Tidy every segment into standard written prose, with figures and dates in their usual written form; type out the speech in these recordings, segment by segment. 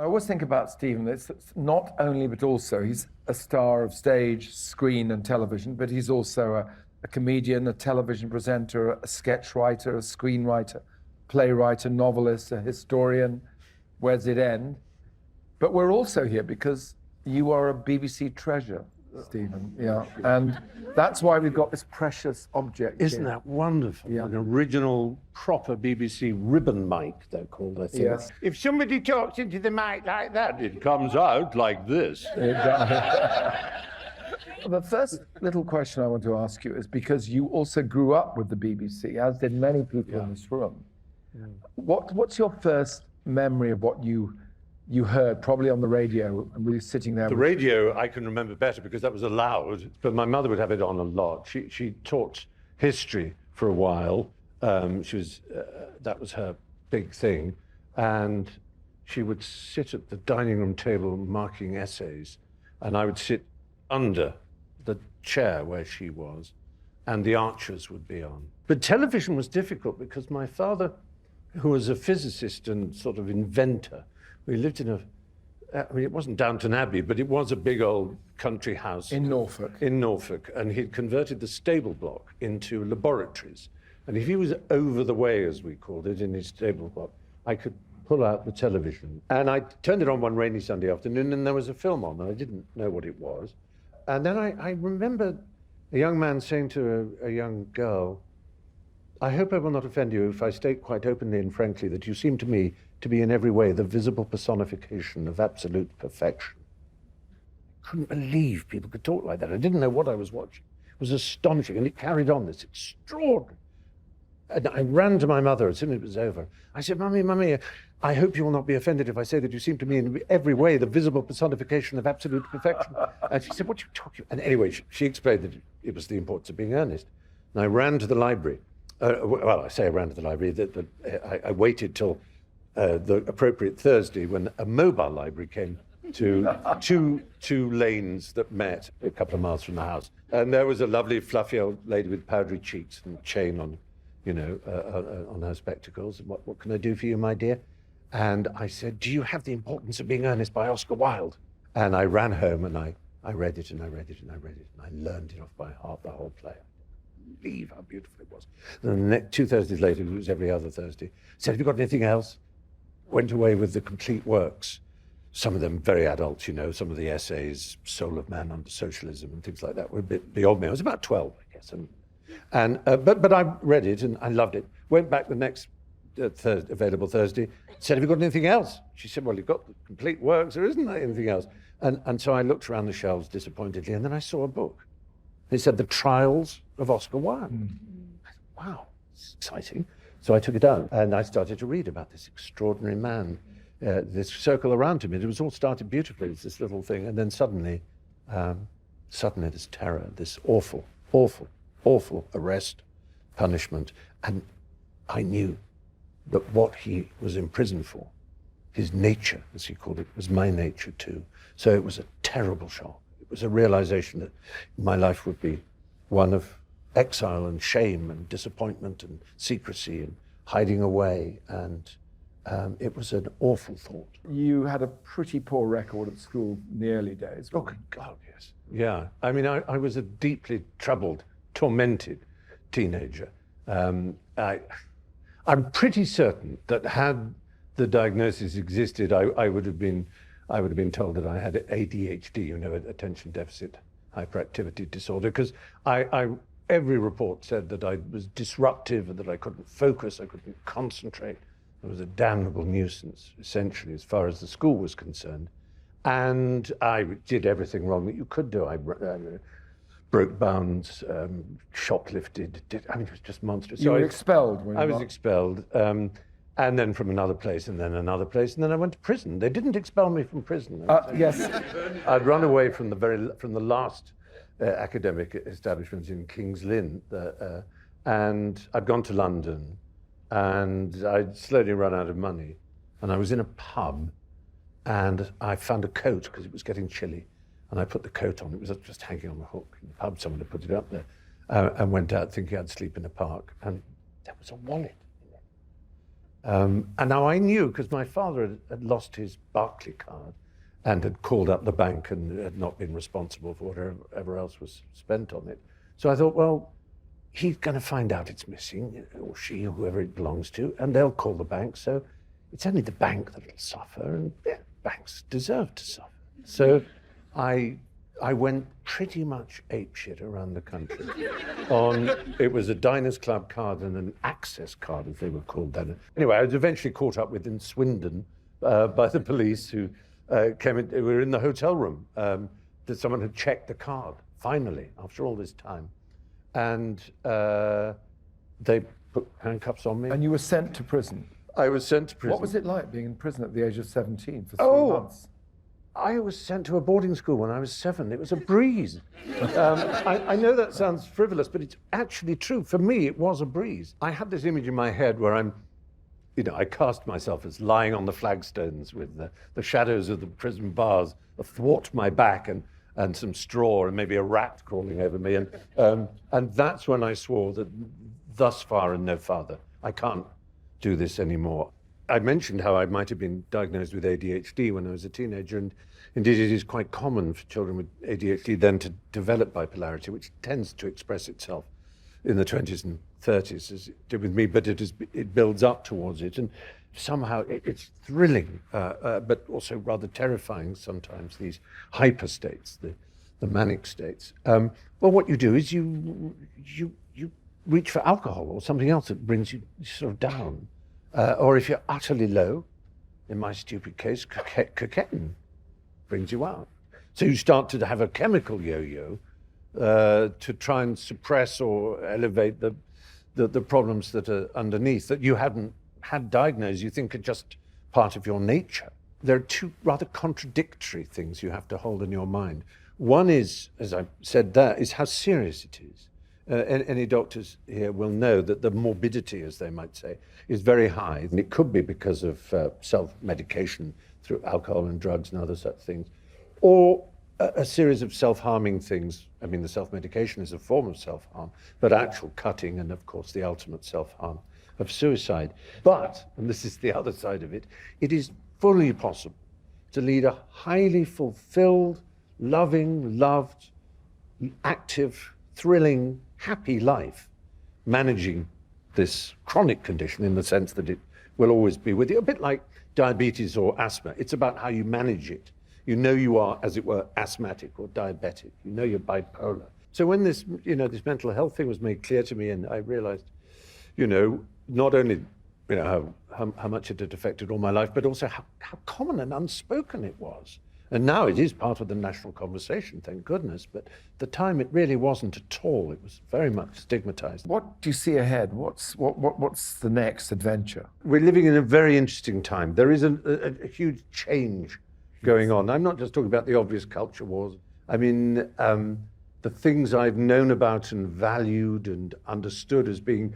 always think about Stephen, it's not only but also he's a star of stage, screen and television, but he's also a comedian, a television presenter, a sketch writer, a screenwriter, playwright, a novelist, a historian. Where does it end? But we're also here because you are a BBC treasure, Stephen. Yeah, and that's why we've got this precious object. Isn't that wonderful? Yeah. An original, proper BBC ribbon mic, they're called, I think. Yes. If somebody talks into the mic like that, it comes out like this. The first little question I want to ask you is because you also grew up with the BBC, as did many people in this room. Yeah. What's your first memory of what you heard, probably on the radio, and we were sitting there? The radio I can remember better because that was allowed, but my mother would have it on a lot. She taught history for a while. That was her big thing. And she would sit at the dining room table marking essays, and I would sit under the chair where she was, and the Archers would be on. But television was difficult because my father, who was a physicist and sort of inventor, we lived in it wasn't Downton Abbey, but it was a big old country house. In Norfolk. In Norfolk, and he'd converted the stable block into laboratories. And if he was over the way, as we called it, in his stable block, I could pull out the television. And I turned it on one rainy Sunday afternoon, and there was a film on, and I didn't know what it was. And then I remember a young man saying to a young girl, "I hope I will not offend you if I state quite openly and frankly that you seem to me to be in every way the visible personification of absolute perfection." I couldn't believe people could talk like that. I didn't know what I was watching. It was astonishing, and it carried on this extraordinary. And I ran to my mother as soon as it was over. I said, Mummy, I hope you will not be offended if I say that you seem to me in every way the visible personification of absolute perfection. And she said, "What are you talking about?" And anyway, she explained that it was the importance of being earnest. And I ran to the library. I say I ran to the library. I waited till the appropriate Thursday when a mobile library came to two lanes that met a couple of miles from the house. And there was a lovely, fluffy old lady with powdery cheeks and a chain on, on her spectacles. What can I do for you, my dear? And I said, "Do you have The Importance of Being Earnest by Oscar Wilde?" And I ran home and I read it and I read it and I read it and I learned it off by heart, the whole play. Believe how beautiful it was. And the 2 Thursdays later, it was every other Thursday, said, "Have you got anything else?" Went away with the complete works, some of them very adult, some of the essays, Soul of Man Under Socialism and things like that were a bit beyond me. I was about 12, I guess. But I read it and I loved it. Went back the next available Thursday, said, "Have you got anything else?" She said, "Well, you've got the complete works, there isn't anything else." And so I looked around the shelves disappointedly, and then I saw a book. It said, "The Trials of Oscar Wilde." I thought, wow, it's exciting. So I took it out and I started to read about this extraordinary man, this circle around him. It was all started beautifully, it's this little thing. And then suddenly this terror, this awful, awful, awful arrest, punishment. And I knew that what he was in prison for, his nature, as he called it, was my nature too. So it was a terrible shock. It was a realization that my life would be one of exile and shame and disappointment and secrecy and hiding away. And it was an awful thought. You had a pretty poor record at school in the early days. Oh, God, yes. Yeah. I mean, I was a deeply troubled, tormented teenager. I'm pretty certain that had the diagnosis existed, I would have been told that I had ADHD, attention deficit hyperactivity disorder, because every report said that I was disruptive and that I couldn't focus, I couldn't concentrate. I was a damnable nuisance, essentially, as far as the school was concerned. And I did everything wrong that you could do. I broke bounds, shoplifted. It was just monstrous. You were expelled? I was expelled. And then from another place, and then another place, and then I went to prison. They didn't expel me from prison. Yes. I'd run away from the last academic establishment in King's Lynn, and I'd gone to London, and I'd slowly run out of money, and I was in a pub, and I found a coat because it was getting chilly, and I put the coat on. It was just hanging on the hook in the pub. Someone had put it up there, and went out thinking I'd sleep in a park, and there was a wallet. And now I knew, because my father had lost his Barclay card and had called up the bank and had not been responsible for whatever else was spent on it. So I thought, well, he's going to find out it's missing, or she, or whoever it belongs to, and they'll call the bank. So it's only the bank that'll suffer, and banks deserve to suffer. So I went pretty much apeshit around the country. It was a Diners Club card and an Access card, as they were called then. Anyway, I was eventually caught up with in Swindon by the police, who came in. We were in the hotel room. That someone had checked the card, finally, after all this time. And they put handcuffs on me. And you were sent to prison? I was sent to prison. What was it like being in prison at the age of 17 for 3 months? I was sent to a boarding school when I was 7. It was a breeze. I know that sounds frivolous, but it's actually true. For me, it was a breeze. I had this image in my head where I cast myself as lying on the flagstones with the shadows of the prison bars athwart my back, and some straw and maybe a rat crawling over me. And that's when I swore that thus far and no farther. I can't do this anymore. I mentioned how I might have been diagnosed with ADHD when I was a teenager, and indeed it is quite common for children with ADHD then to develop bipolarity, which tends to express itself in the 20s and 30s, as it did with me, but it builds up towards it. And somehow it's thrilling, but also rather terrifying sometimes, these hyper states, the manic states. Well, what you do is you reach for alcohol or something else that brings you sort of down. Or if you're utterly low, in my stupid case, cocaine brings you out. So you start to have a chemical yo-yo to try and suppress or elevate the problems that are underneath, that you hadn't had diagnosed, you think are just part of your nature. There are two rather contradictory things you have to hold in your mind. One is, as I said there, is how serious it is. Any doctors here will know that the morbidity, as they might say, is very high. And it could be because of self-medication through alcohol and drugs and other such things, or a series of self-harming things. I mean, the self-medication is a form of self-harm, but actual cutting and, of course, the ultimate self-harm of suicide. But, and this is the other side of it, it is fully possible to lead a highly fulfilled, loving, loved, active, thrilling, happy life, managing this chronic condition in the sense that it will always be with you. A bit like diabetes or asthma. It's about how you manage it. You know you are, as it were, asthmatic or diabetic. You know you're bipolar. So when this mental health thing was made clear to me, and I realized, not only, how much it had affected all my life, but also how common and unspoken it was. And now it is part of the national conversation, thank goodness. But at the time, it really wasn't at all. It was very much stigmatized. What do you see ahead? What's the next adventure? We're living in a very interesting time. There is a huge change going on. I'm not just talking about the obvious culture wars. I mean, the things I've known about and valued and understood as being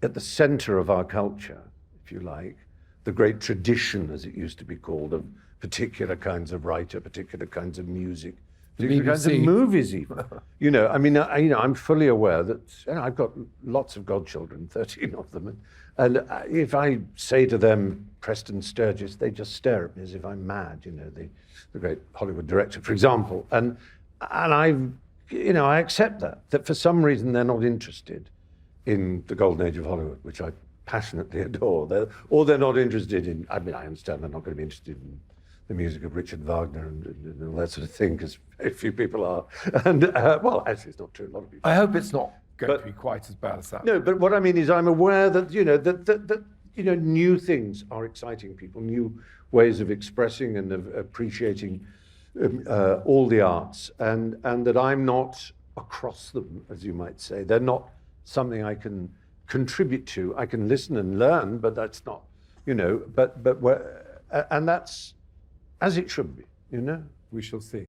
at the center of our culture, if you like, the great tradition, as it used to be called, of particular kinds of writer, particular kinds of music, particular kinds of movies even. I'm fully aware that I've got lots of godchildren, 13 of them. And if I say to them, Preston Sturgis, they just stare at me as if I'm mad, the great Hollywood director, for example. And I accept that for some reason they're not interested in the golden age of Hollywood, which I passionately adore. They're not interested in, I understand they're not going to be interested in the music of Richard Wagner and all that sort of thing, because very few people are. And, actually, it's not true. A lot of people. I hope it's not going to be quite as bad as that. No, but what I mean is I'm aware that, that new things are exciting people, new ways of expressing and of appreciating all the arts, and that I'm not across them, as you might say. They're not something I can contribute to. I can listen and learn, but that's not, and that's as it should be, We shall see.